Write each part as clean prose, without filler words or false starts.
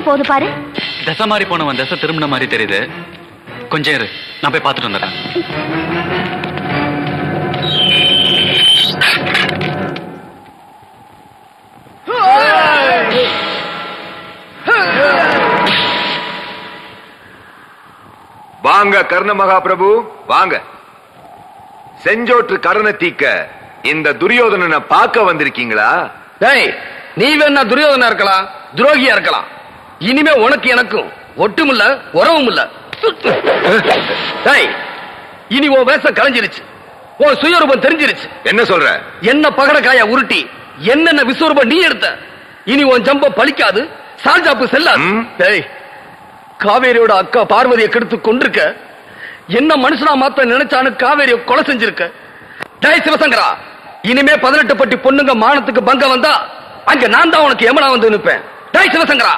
போகுது பாரு. தசை மாறி போனவன் தசை திரும்பின மாதிரி தெரியுது. கொஞ்சம் இரு, நான் போய் பார்த்துட்டு வந்துடுறேன். வாங்க கர்ண மகாபிரபு வாங்க. செஞ்சோற்று கடனை தீக்க இந்த துரியோதனனை பார்க்க வந்திருக்கீங்களா? டேய், நீ வேணா துரியோதனா இருக்கலாம், துரோகியா இருக்கலாம். இனிமே உனக்கு எனக்கும் ஒட்டும் இல்ல, உறவும் இல்ல. டேய், இனி உன் வேஷம் கலைஞ்சிருச்சு, உன் சுயரூபம் தெரிஞ்சிருச்சு. என்ன சொல்ற? என்ன பகடக்காய உருட்டி என்னென்ன விஸ்வரூபம் நீ எடுத்த. இனி உன் ஜம்ப பலிக்காது, சால்ஜாப்பு செல்லாது. டேய், காவேரியோட அக்கா பார்வதியை கெடுத்து கொண்டிருக்க, என்ன மனுஷனா மாத்த நினைச்சானு காவேரியை கொலை செஞ்சிருக்க. டேய் சிவசங்கரா, இனிமே 18 பட்டி பொண்ணுங்க மானத்துக்கு பங்க வந்தா அங்க நான் தான் உனக்கு எமனா வந்து நிற்பேன். டேய் சிவசங்கரா,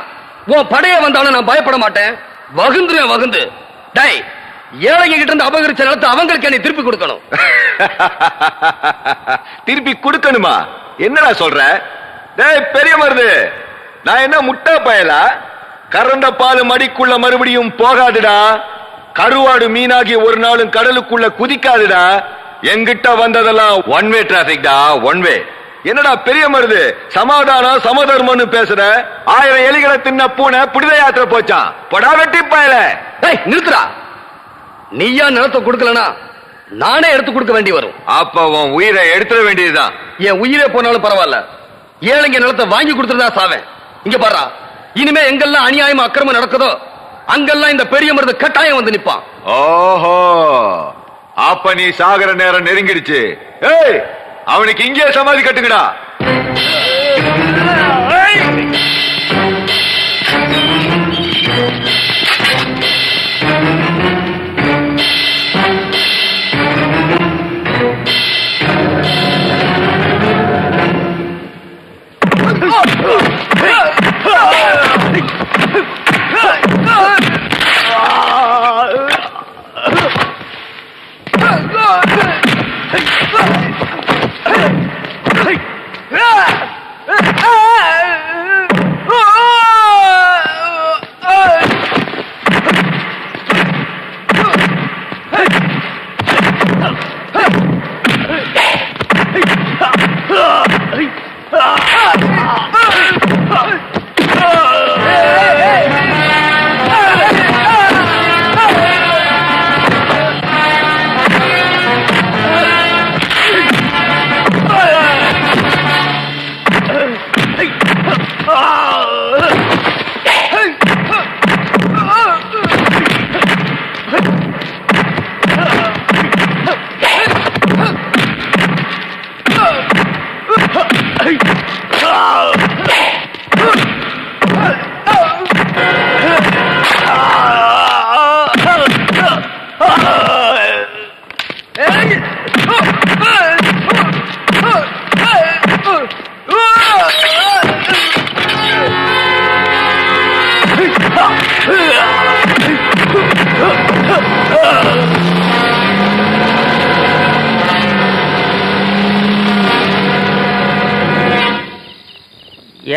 உன் படைய வந்தாலும் நான் பயப்பட மாட்டேன், வகுந்துருவேன் வகுந்து. டேய், ஏழைங்க கிட்ட இருந்து அபகரிச்ச நிலத்தை அவங்களுக்கு நீ திருப்பி கொடுக்கணும். திருப்பி கொடுக்கணுமா? என்னடா சொல்ற? டேய் பெரிய மருது, நான் என்ன முட்டா பயலா? கரண்ட பால் மடிக்குள்ள மறுபடியும் போகாதுடா. கருவாடு மீனாகி ஒரு நாளும் கடலுக்குள்ள குதிக்காதுடா. எங்கிட்ட வந்ததெல்லாம் ஒன் வே டிராபிக் டா, ஒன் வே. என்னடா பெரிய மருது, சமாதானம் சமதர்மம்னு பேசுற? 1000 எலிகளை தின்ன பூனை புனித யாத்திரை போச்சான். படா வெட்டி பயல. டேய் நிறுத்துடா. நீயா நிலத்தை கொடுக்கலனா நானே எடுத்து கொடுக்க வேண்டி வரும். அப்ப உன் உயிரை எடுத்துட வேண்டியதுதான். என் உயிரே போனாலும் பரவாயில்ல, ஏழைங்க நிலத்தை வாங்கி கொடுத்துருந்தா சாவேன். இங்க பாரா, இனிமே எங்கெல்லாம் அநியாயமா அக்கிரமம் நடக்குதோ அங்கெல்லாம் இந்த பெரிய மருது கட்டாயம் வந்து நிப்பான். ஓஹோ, அப்ப நீ சாகர நேரம் நெருங்கிடுச்சு. ஏய், அவனுக்கு இங்கே சமாதி கட்டுங்கடா.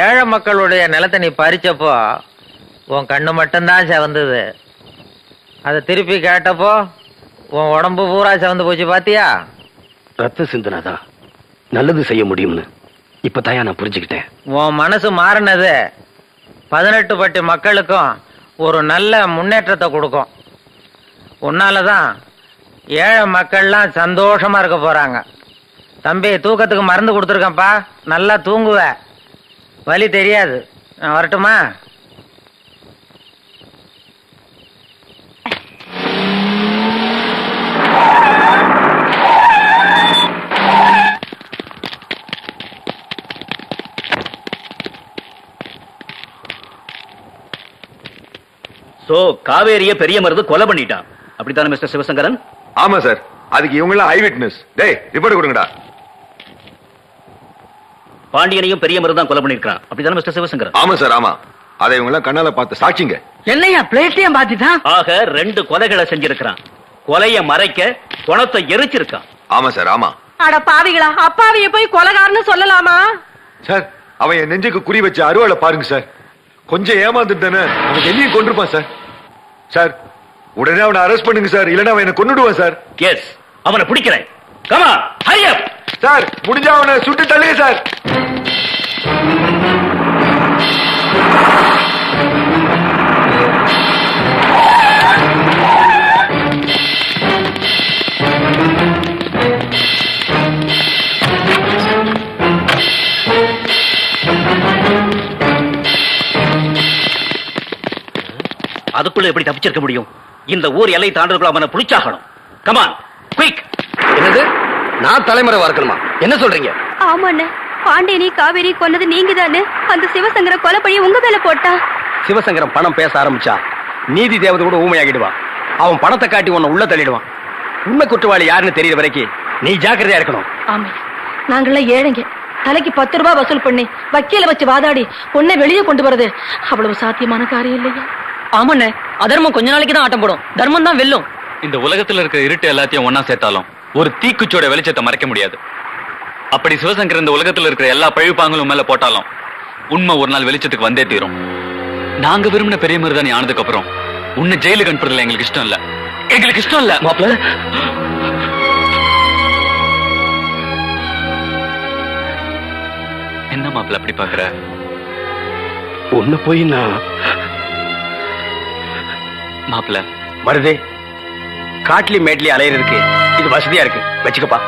ஏழை மக்களுடைய நிலத்தை நீ பறிச்சப்போ உன் கண்ணு மட்டும்தான் செவந்தது. அதை திருப்பி கேட்டப்போ உன் உடம்பு பூரா செவந்து போச்சு. பாத்தியா? ரத்த சிந்தனாதான் நல்லது செய்ய முடியும்னு இப்பதான் நான் புரிஞ்சுக்கிட்டேன். உன் மனசு மாறினது 18 பட்டி மக்களுக்கும் ஒரு நல்ல முன்னேற்றத்தை கொடுக்கும். உன்னாலதான் ஏழை மக்கள்லாம் சந்தோஷமா இருக்க போறாங்க. தம்பி, தூக்கத்துக்கு மருந்து கொடுத்துருக்கேன்ப்பா, நல்லா தூங்குவ, வலி தெரியாது. நான் வரட்டுமா? சோ காவேரிய பெரிய மருது கொலை பண்ணிட்டான், அப்படித்தானே மிஸ்டர் சிவசங்கரன்? ஆமா சார், அதுக்கு இவங்க ஐ விட்னஸ். டேய் ரிப்போர்ட் கொடுங்கடா. பாண்டியனையும் பெரிய மருது தான் கொலை பண்ணிருக்கான், அப்படித்தானே மிஸ்டர் சிவசங்கரன்? ஆமா சார், ஆமா. அதை இவங்க கண்ணால பார்த்து சாட்சிங்க. என்னையா பிளேட்டையும் பாத்துட்டான்? ஆக 2 கொலைகளை செஞ்சிருக்கான். கொலைய மறைக்க குணத்தை எரிச்சிருக்கான். ஆமா சார், ஆமா. அட பாவிகளா, அப்பாவிய போய் கொலைகாரன்னு சொல்லலாமா? சார், அவன் என் நெஞ்சுக்கு குறி வச்ச அருவாளை பாருங்க சார். கொஞ்சம் ஏமாந்துட்டு தானே அவன் என்னையும் கொண்டிருப்பான் சார். சார் உடனே அவனை அரெஸ்ட் பண்ணுங்க சார், இல்லைன்னா அவன் என்ன கொன்னுடுவான் சார். எஸ், அவனை பிடிக்கிறேன். Come on, Hari up. Sir முடிஞ்சா அவனை சுட்டு தள்ளுங்க சார். அதுக்குள்ள எப்படி தப்பிச்சிருக்க முடியும்? இந்த ஊர் எல்லை தாண்டதுக்குள்ள அவனை பிடிச்சாகணும். Come on, quick. என்னது? நான் தலைமறைவா இருக்கணுமா? என்ன சொல்றீங்க? ஆமாண்ணே, பாண்டியனி காவேரி கொன்னது நீங்க தானே. அந்த சிவசங்கர கொலைப்பழிய உங்க மேல போட்டா. சிவசங்கரம் பணம் பேச ஆரம்பிச்சா நீதி தேவதை கூட ஊமையாகிடுவான். அவன் பணத்தை காட்டி உன்னை உள்ள தள்ளிடுவான். உண்மை குற்றவாளி யாருன்னு தெரியற வரைக்கும் நீ ஜாக்கிரதையா இருக்கணும். ஆமா, நாங்கெல்லாம் ஏழைங்க. தலைக்கு 10 ரூபாய் வசூல் பண்ணி வக்கீல வச்சு வாதாடி பொண்ணை வெளியே கொண்டு வரது அவ்வளவு சாத்தியமான காரியம் இல்லையா? ஆமாண்ணே, அதர்மம் கொஞ்ச நாளைக்கு தான் ஆட்டம் போடும், தர்மம் தான் வெல்லும். இந்த உலகத்துல இருக்கிற இருட்டு எல்லாத்தையும் ஒன்னா சேர்த்தாலும் ஒரு தீக்குச்சோட வெளிச்சத்தை மறைக்க முடியாது. அப்படி சிவசங்கர் இந்த உலகத்துல இருக்கிற எல்லா பழிப்பாங்களும் மேல போட்டாலும் உண்மை ஒரு நாள் வெளிச்சத்துக்கு வந்தே தீரும். நாங்க விரும்பின பெரிய மருதாணி ஆனதுக்கு அப்புறம் உன்னை ஜெயிலுக்கு அனுப்புறதுல எங்களுக்கு இஷ்டம் இல்ல. எங்களுக்கு இஷ்டம் இல்ல மாப்பிள்ள. என்ன மாப்பிள்ள அப்படி பாக்குற? ஒண்ணு போய் நான் மாப்பிள்ள மருதே, காட்லி மேட்லி அலையிறதுக்கு இது வசதியா இருக்கு, வச்சுக்கப்பா.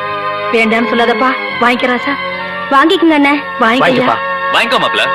வேண்டான்னு சொல்லாதப்பா, வாங்கிக்கிறா சார். வாங்கிக்கங்க அண்ணே. வாங்கிக்கப்பா. வாங்கிக்கோ மாப்பிள்ள.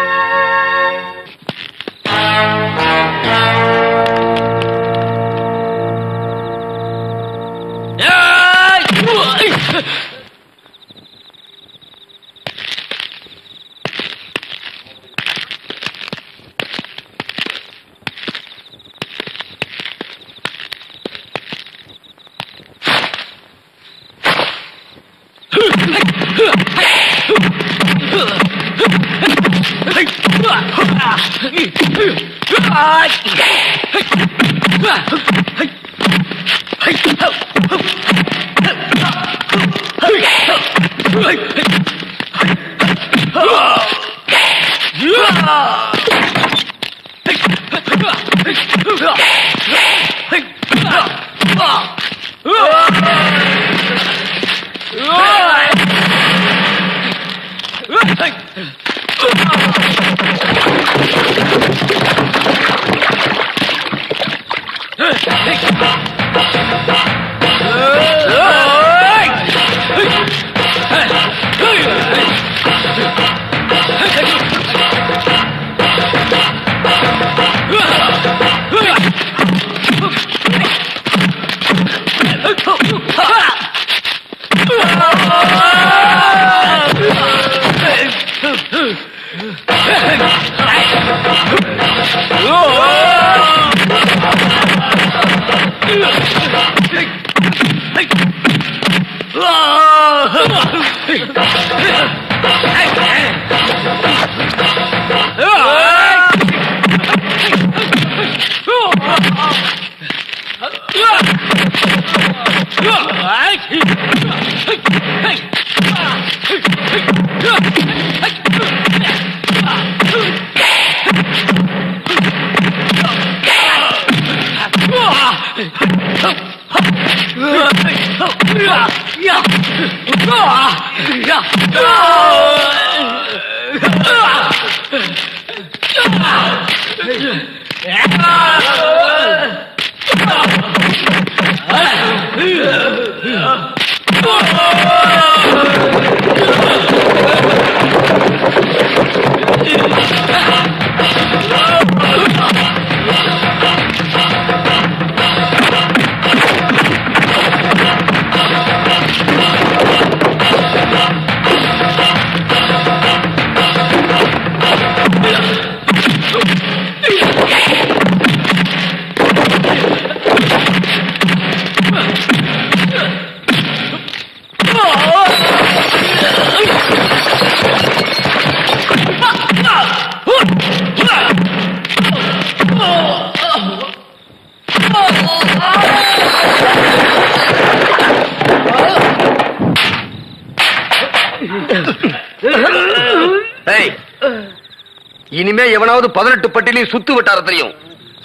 இனிமே எவனாவது 18 பட்டிலையும் சுத்து வட்டாரத்திலையும்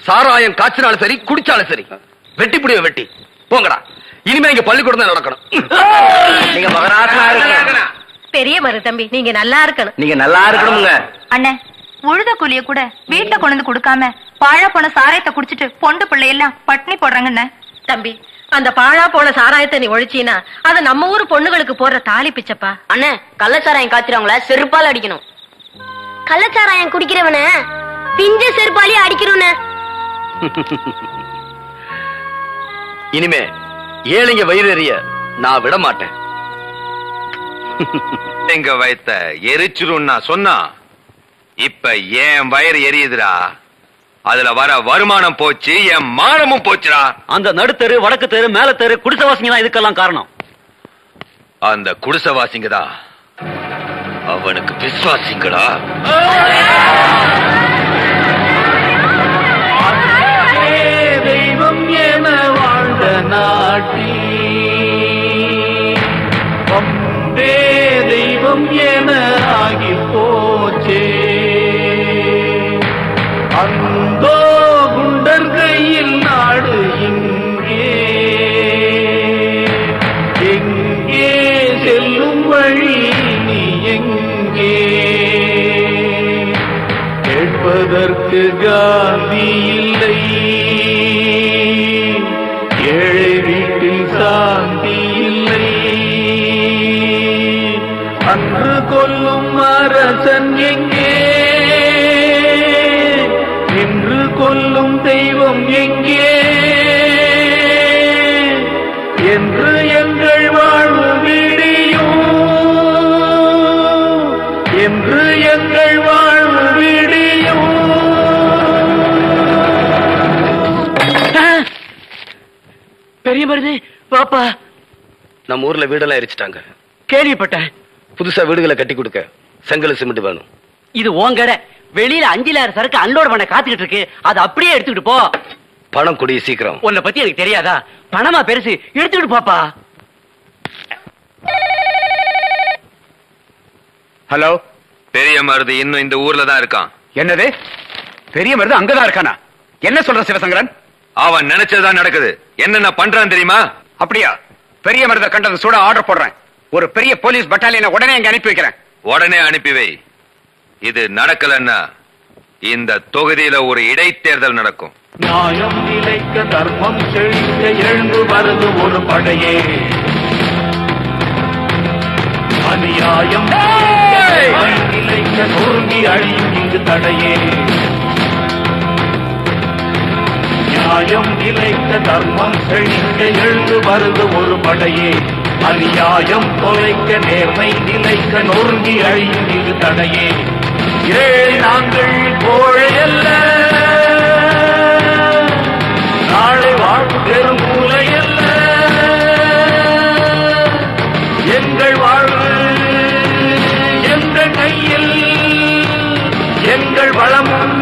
சாராயம் காய்ச்சினாலும் சரி குடிச்சாலும் சரி வெட்டி புடிய வெட்டி போங்கடா. இனிமே இங்க பள்ளிக்கூடம் தான் நடக்கணும். நீங்க மகராசனா இருக்கணும். பெரிய மரு தம்பி, நீங்க நல்லா இருக்கணும். நீங்க நல்லா இருக்கணுங்க. அண்ணே, உழுத கூலிய கூட வீட்டுல கொண்டு வந்து கொடுக்காம பாழா போன சாராயத்தை குடிச்சிட்டு பொண்டு பிள்ளை எல்லாம் பட்னி போடுறாங்கண்ணே. தம்பி, அந்த பாழா போன சாராயத்தை நீ ஒழிச்சீனா அது நம்ம ஊர் பொண்ணுகளுக்கு போடுற தாலி பிச்சப்பா. அண்ணே, கள்ளச்சாராயம் காய்ச்சறவங்கள செருப்பால அடிக்கணும். கள்ளச்சாராயம் குடிக்கிறவன பிஞ்ச செருப்பாலே அடிக்கிறோன்னு. இனிமே ஏழைங்க வயிறு எறிய நான் விட மாட்டேன். எங்க வயத்த எரிச்சிரும் சொன்னா இப்ப என் வயிறு எரியுதுடா. அதுல வர வருமானம் போச்சு, என் மானமும் போச்சுடா. அந்த நடுத்தரு வடக்கு தெரு மேல தெரு குடிசவாசிங்க தான் இதுக்கெல்லாம் காரணம். அந்த குடிசவாசிங்க தான் அவனுக்கு விசுவாசிங்கடா. தெய்வம் என வாழ்ந்த நாட்டி பம்பே தெய்வம் என ஆகி போச்சே. அந்தோ குண்டர் கையில் நாடு இங்கே எங்கே செல்லும் வழி நீ எங்கே? கேட்பதற்கு காந்தி இல்லை, ஏழை வீட்டில் சாந்தி இல்லை. அன்று கொல்லும் அரசன் எங்கே? இன்று கொல்லும் தெய்வம் எங்கே? என்று எங்கள் வாழ்வு விடியும், என்று எங்கள் வாழ்வு விடியும். பெரிய மருது பாப்பா, நம்ம ஊர்ல வீடெல்லாம் எரிச்சிட்டாங்க. கேள்விப்பட்டேன். புதுசா வீடுகளை கட்டி கொடுக்க செங்கல் சிமெண்ட் வேணும். இது உன் கடை. வெளியில 5,000 சரக்கு அன்லோட் பண்ண காத்துக்கிட்டு இருக்கு. அது அப்படியே எடுத்துக்கிட்டு போ. பணம் கொடி சீக்கிரம். உன்னை பத்தி எனக்கு தெரியாதா? பணமா பெருசு, எடுத்துக்கிட்டு பாப்பா. ஹலோ, பெரிய மருது இன்னும் இந்த ஊர்ல தான் இருக்கான். என்னது? பெரிய மருது அங்கதான் இருக்கானா? என்ன சொல்ற சிவசங்கரன்? அவன் நினைச்சதுதான் நடக்குது. என்னென்ன பண்றான் தெரியுமா? அப்படியா? பெரிய மருத கண்டது சூட ஆர்டர் போடுறேன். ஒரு பெரிய போலீஸ் பட்டாலியனை உடனே இங்க அனுப்பி வைக்கிறேன். உடனே அனுப்பி வை. இது நடக்கலன்னா இந்த தொகுதியில ஒரு இடைத்தேர்தல் நடக்கும். நியாயம் நிலைக்க தர்மம் செழிக்க எழுந்து வருது ஒரு படையே. அநியாயம் நிலைக்க நொறுங்கி அழியும் இங்கு தடையே. நியாயம் நிலைக்க தர்மம் செழிக்க எழுந்து வருது ஒரு படையே. அநியாயம் தொலைக்க நேர்மை நிலைக்க நொறுங்கி அழியும் இங்கு தடையே. ஏழை நாங்கள் கோழையல்ல, நாளை வாழ்வு பெரும் மூலையல்ல. எங்கள் வாழ்வு எங்கள் கையில், எங்கள் வளமும்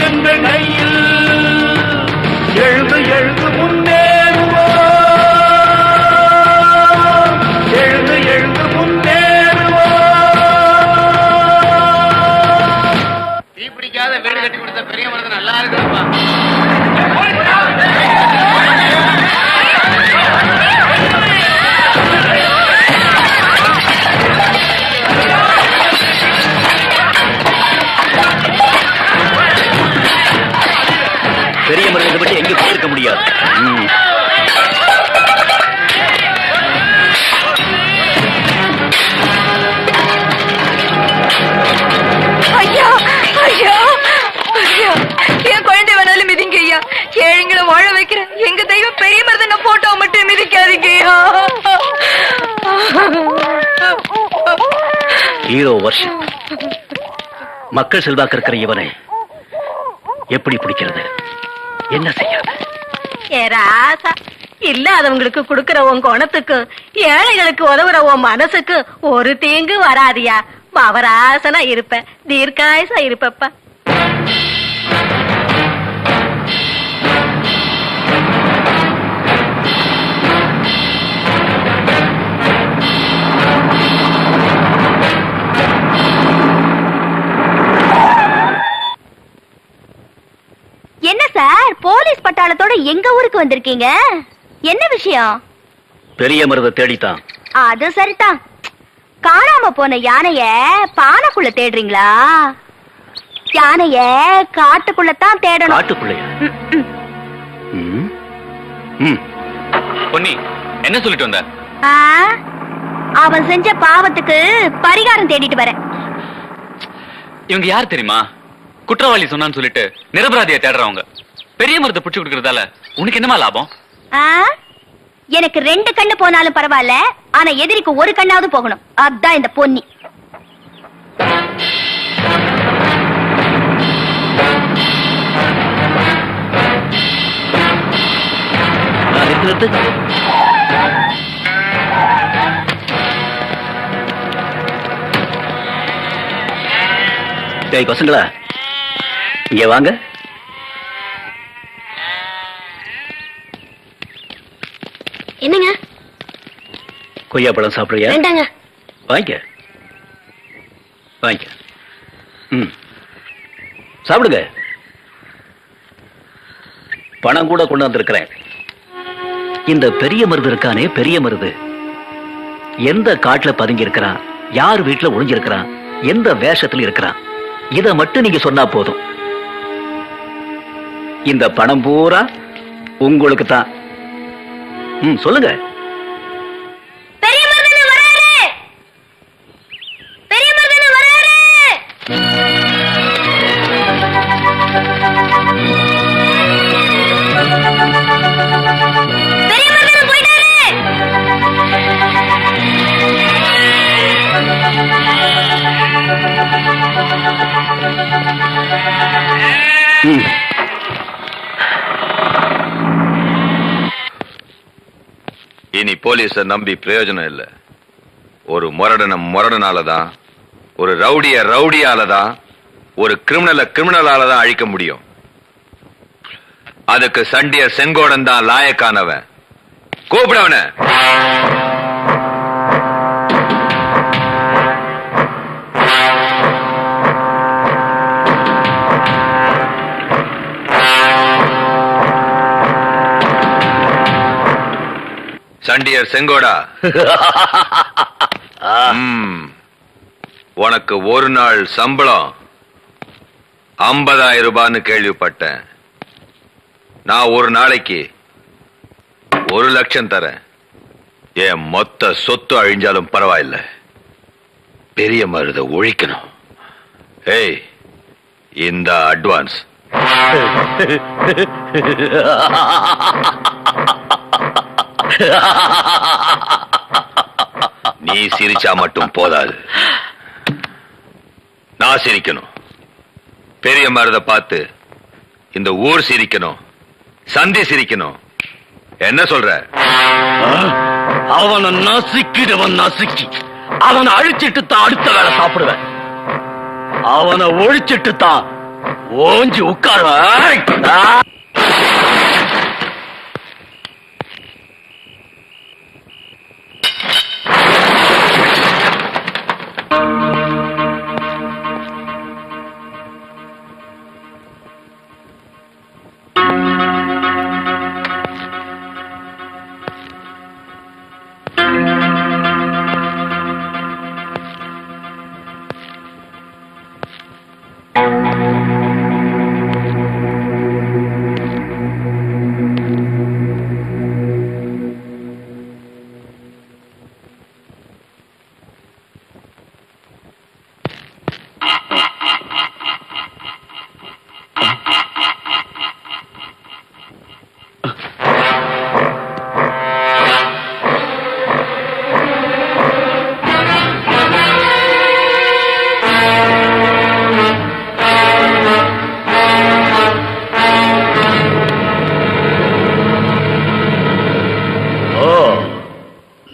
எங்கள் கையில். எழுது எழுது முன்னேறுவோம், எழுது எழுது முன்னேறுவோம். தீ பிடிக்காத வீடு கட்டி கொடுத்த பெரிய மருது நல்லா இருக்குப்பா. பெரிய மருதை பற்றி எங்க போயிருக்க முடியாது. ஐயா ஐயா ஐயா, என் குழந்தை வேணாலும் மிதிங்க ஐயா. ஏழைங்களை வாழ வைக்கிற எங்க தெய்வம் பெரிய மருதனை போட்டோ மட்டும் மிதிக்காதீங்க ஐயா. ஹீரோ வருஷம் மக்கள் செல்வாக்கு இருக்கிற இவனை எப்படி பிடிக்கிறது? என்ன செய்யறது? ராசா, இல்லாதவங்களுக்கு கொடுக்கிற உன் குணத்துக்கு ஏழைகளுக்கு உதவுற உன் மனசுக்கு ஒரு தீங்கு வராதியா. பவராசனா இருப்ப, தீர்க்காயசா இருப்பப்பா. மேளதாளத்தோட எங்க ஊருக்கு வந்திருக்கீங்க? என்ன விஷயம்? பெரிய மருத தேடித்தான். அது சரிதான். காணாம போன யானைய பானைக்குள்ள தேடுறீங்களா? யானைய காட்டுக்குள்ளதான் தேடணும். காட்டுக்குள்ளையா? பொன்னி, என்ன சொல்லிட்டு வந்த? அவன் செஞ்ச பாவத்துக்கு பரிகாரம் தேடிட்டு வரேன். இவங்க யார் தெரியுமா? குற்றவாளி சொன்னான்னு சொல்லிட்டு நிரபராதியை தேடுறவங்க. பெரிய மருந்தை புடிச்சு கொடுக்கறதால உனக்கு என்னமா லாபம்? எனக்கு 2 கண்ணு போனாலும் பரவாயில்ல, ஆனா எதிரிக்கு 1 கண்ணாவது போகணும். அதான் இந்த பொன்னி. பசங்களா, இங்க வாங்க. என்னங்க? கொய்யா பழம் சாப்பிடுறியா? வேண்டாங்க. வாங்கிக்க வாங்கிக்க. சாப்பிடுங்க. பணம் கூட கொண்டு வந்திருக்கிறேன். இந்த பெரிய மருது இருக்கானே, பெரிய மருது எந்த காட்டுல பதுங்கி இருக்கிறான், யார் வீட்டுல ஒளிஞ்சிருக்கிறான், எந்த வேஷத்துல இருக்கிறான், இத மட்டும் நீங்க சொன்னா போதும். இந்த பணம் பூரா உங்களுக்கு தான். சொல்லுங்க. இனி போலீஸ நம்பி பிரயோஜனம் இல்ல. ஒரு முரடனாலதான், ஒரு ரவுடியாலதான், ஒரு கிரிமினலாலதான் அழிக்க முடியும். அதுக்கு சண்டியர் செங்கோடன் தான் லாயக்கானவன். கூப்பிடவன. சண்டியர் செங்கோடா, உனக்கு ஒரு நாள் சம்பளம் 50,000 ரூபான்னு கேள்விப்பட்டேன். நான் ஒரு நாளைக்கு 1 லட்சம் தரேன். என் மொத்த சொத்து அழிஞ்சாலும் பரவாயில்ல, பெரிய மருத ஒழிக்கணும். ஏய், இந்த அட்வான்ஸ். நீ சிரிச்சா மட்டும் போதாது, நான் சிரிக்கணும். பெரிய மருத பார்த்து இந்த ஊர் சிரிக்கணும், சந்தி சிரிக்கணும். என்ன சொல்ற? அவனை நசுக்கி அவனை அழிச்சிட்டு தான் அடுத்த வேலை சாப்பிடுவேன். அவனை ஒழிச்சிட்டு தான் ஓஞ்சி உட்காருவேன்.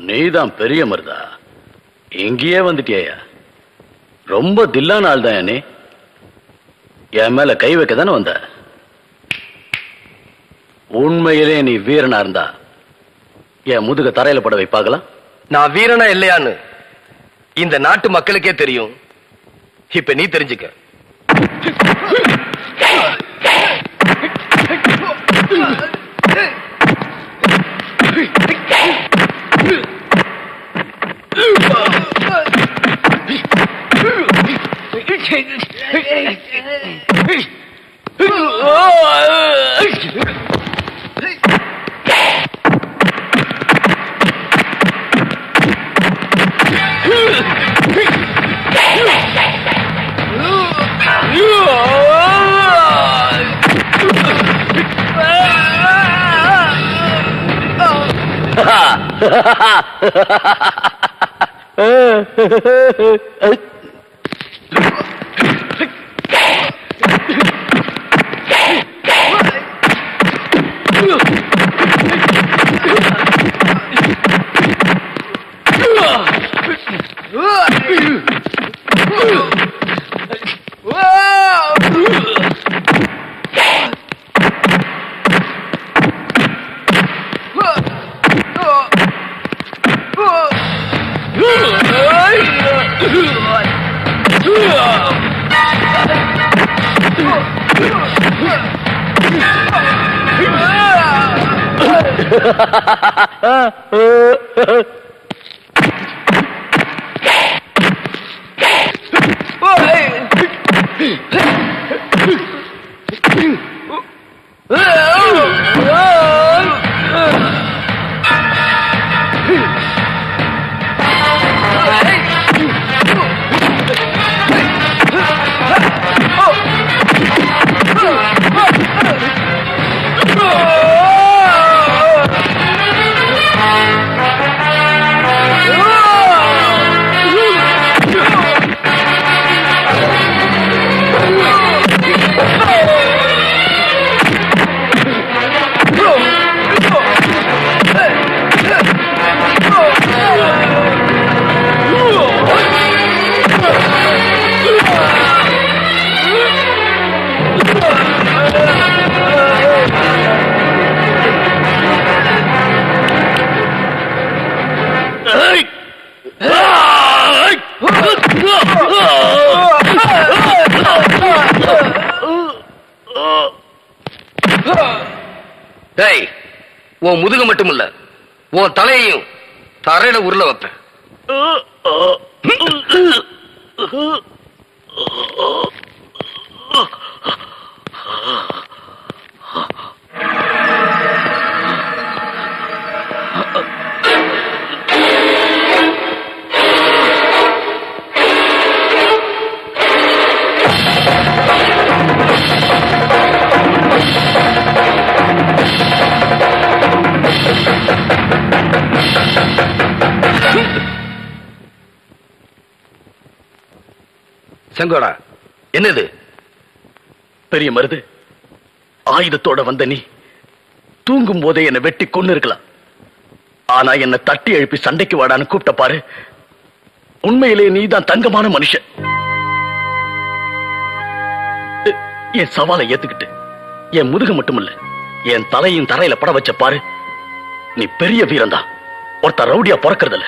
நீதான் பெரிய மருதா, எங்கேயே வந்துட்டியா? ரொம்ப தில்லான ஆள் தான். நீ என் மேல கை வைக்க தானே வந்த? உண்மையிலே நீ வீரனா இருந்தா என் முதுக தரையில பட வைப்பாகலாம். நான் வீரனா இல்லையான்னு இந்த நாட்டு மக்களுக்கே தெரியும். இப்ப நீ தெரிஞ்சுக்க. உன் முதுக மட்டும் இல்ல, உன் தலையையும் தரையில உருள வைப்பேன். செங்கோடா, என்னது? பெரிய மருது, ஆயுதத்தோட வந்த நீ தூங்கும் போதே என்னை வெட்டி கொண்டு இருக்கலாம். ஆனா என்ன தட்டி எழுப்பி சண்டைக்கு வாடான்னு கூப்பிட்ட பாரு. உண்மையிலே நீதான் தங்கமான மனுஷன். என் சவாலை ஏத்துக்கிட்டு என் முதுக மட்டும் இல்ல, என் தலையும் தரையில பட வச்ச பாரு. நீ பெரிய வீரன்தான். ஒருத்தன் ரவுடியா பிறக்கறதில்ல,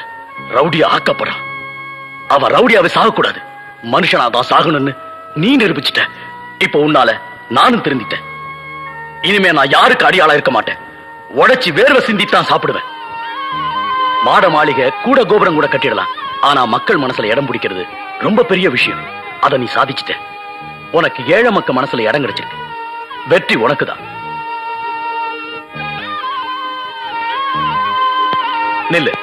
ரவுடியா ஆக்கப்படுறான். அவன் ரவுடியாவே சாகக்கூடாது, மனுஷனாதான் சாகணும்னு நீ நிரூபிச்சிட்ட. இப்ப உன்னால நானும் திருந்திட்டேன். இனிமே நான் யாருக்கு அடியாளா இருக்க மாட்டேன். உடைச்சி வேர்வை சிந்தித்தான் சாப்பிடுவேன். மாட மாளிகை கூட கோபுரம் கூட கட்டிடலாம், ஆனா மக்கள் மனசுல இடம் பிடிக்கிறது ரொம்ப பெரிய விஷயம். அதை நீ சாதிச்சிட்ட. உனக்கு ஏழை மக்கள் மனசுல இடம் கிடைச்சிருக்கு. வெற்றி உனக்குதான். நில்லு.